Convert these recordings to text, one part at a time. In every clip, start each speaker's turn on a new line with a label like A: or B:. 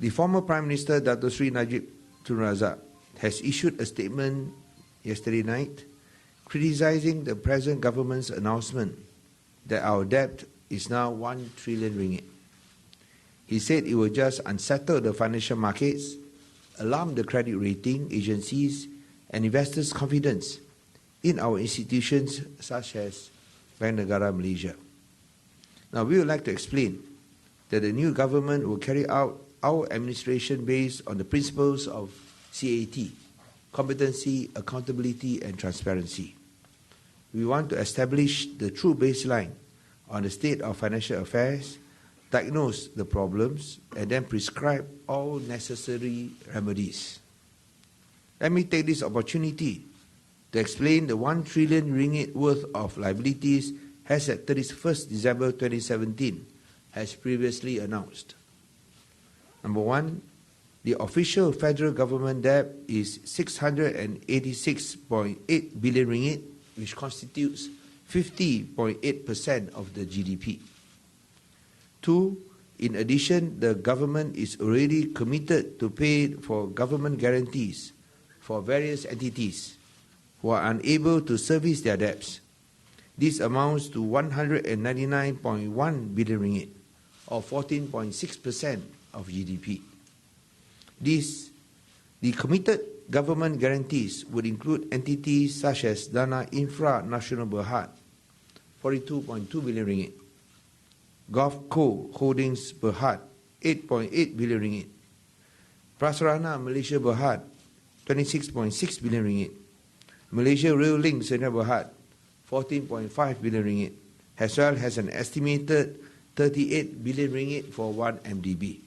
A: The former Prime Minister Dato Sri Najib Tun Razak has issued a statement yesterday night criticizing the present government's announcement that our debt is now 1 trillion ringgit. He said it will just unsettle the financial markets, alarm the credit rating agencies, and investors' confidence in our institutions such as Bank Negara Malaysia. Now, we would like to explain that the new government will carry out our administration based on the principles of CAT, competency, accountability, and transparency. We want to establish the true baseline on the state of financial affairs, diagnose the problems, and then prescribe all necessary remedies. Let me take this opportunity to explain the 1 trillion ringgit worth of liabilities as at 31st December 2017, as previously announced. Number one, the official federal government debt is 686.8 billion ringgit, which constitutes 50.8% of the GDP. Two, in addition, the government is already committed to pay for government guarantees for various entities who are unable to service their debts. This amounts to 199.1 billion ringgit, or 14.6% of GDP. The committed government guarantees would include entities such as Dana Infra Nasional Berhad, 42.2 billion ringgit, Gulf Co Holdings Berhad, 8.8 billion ringgit, Prasarana Malaysia Berhad, 26.6 billion ringgit, Malaysia Rail Link Sdn Berhad, 14.5 billion ringgit, as well as an estimated 38 billion ringgit for 1 MDB.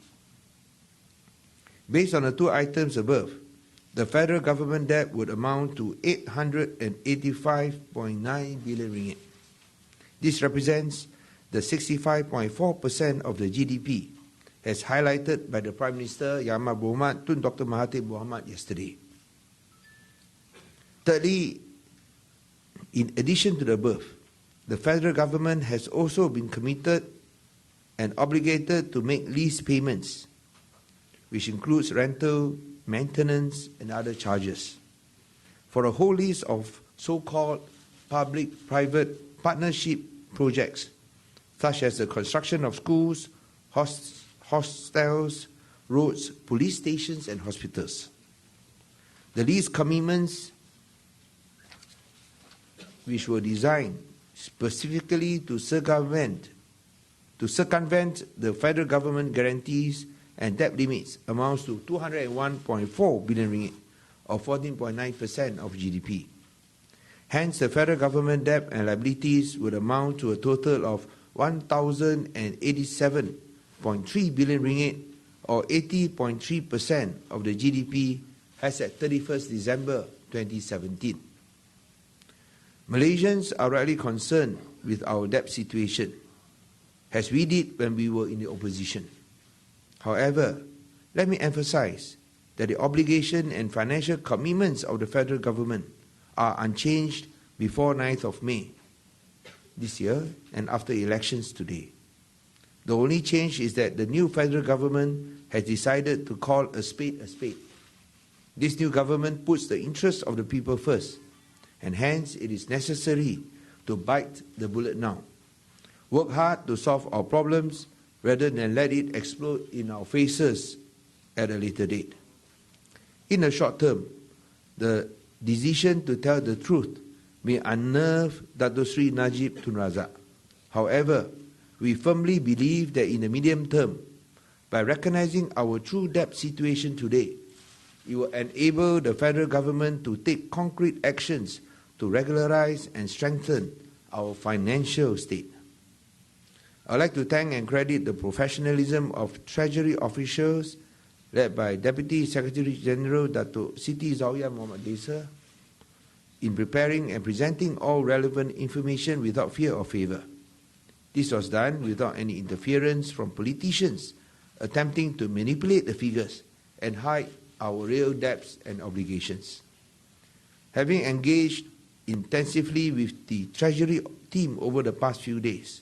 A: Based on the two items above, the federal government debt would amount to 885.9 billion ringgit. This represents the 65.4% of the GDP, as highlighted by the Prime Minister Yang Amat Berhormat Tun Dr. Mahathir Mohamad yesterday. Thirdly, in addition to the above, the federal government has also been committed and obligated to make lease payments, which includes rental, maintenance, and other charges, for a whole list of so-called public-private partnership projects, such as the construction of schools, hostels, roads, police stations, and hospitals. The lease commitments, which were designed specifically to circumvent the federal government guarantees and debt limits, amounts to 201.4 billion ringgit, or 14.9% of GDP. Hence, the federal government debt and liabilities would amount to a total of 1,087.3 billion ringgit, or 80.3% of the GDP as at 31st December 2017. Malaysians are rightly concerned with our debt situation, as we did when we were in the opposition. However, let me emphasize that the obligation and financial commitments of the federal government are unchanged before 9th of May this year and after elections today. The only change is that the new federal government has decided to call a spade a spade. This new government puts the interests of the people first, and hence it is necessary to bite the bullet now. Work hard to solve our problems rather than let it explode in our faces at a later date. In the short term, the decision to tell the truth may unnerve Dato Sri Najib Tun Razak. However, we firmly believe that in the medium term, by recognizing our true debt situation today, it will enable the federal government to take concrete actions to regularize and strengthen our financial state. I'd like to thank and credit the professionalism of Treasury officials led by Deputy Secretary General Dato Siti Zawiya Muhammad Desa in preparing and presenting all relevant information without fear or favour. This was done without any interference from politicians attempting to manipulate the figures and hide our real debts and obligations. Having engaged intensively with the Treasury team over the past few days,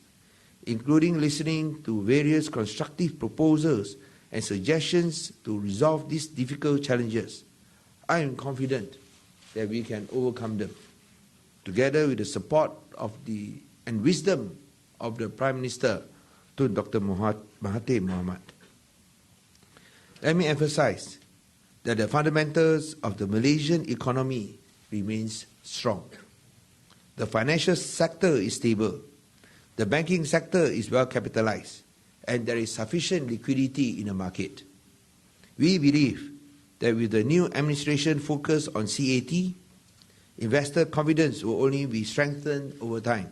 A: including listening to various constructive proposals and suggestions to resolve these difficult challenges, I am confident that we can overcome them, together with the support of and wisdom of the Prime Minister, Tun Dr. Mahathir Mohamad. Let me emphasize that the fundamentals of the Malaysian economy remains strong. The financial sector is stable, the banking sector is well capitalized, and there is sufficient liquidity in the market. We believe that with the new administration focus on CAT, investor confidence will only be strengthened over time.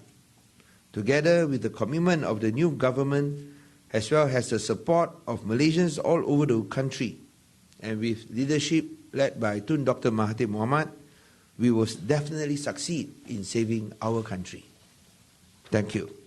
A: Together with the commitment of the new government, as well as the support of Malaysians all over the country, and with leadership led by Tun Dr. Mahathir Mohamad, we will definitely succeed in saving our country. Thank you.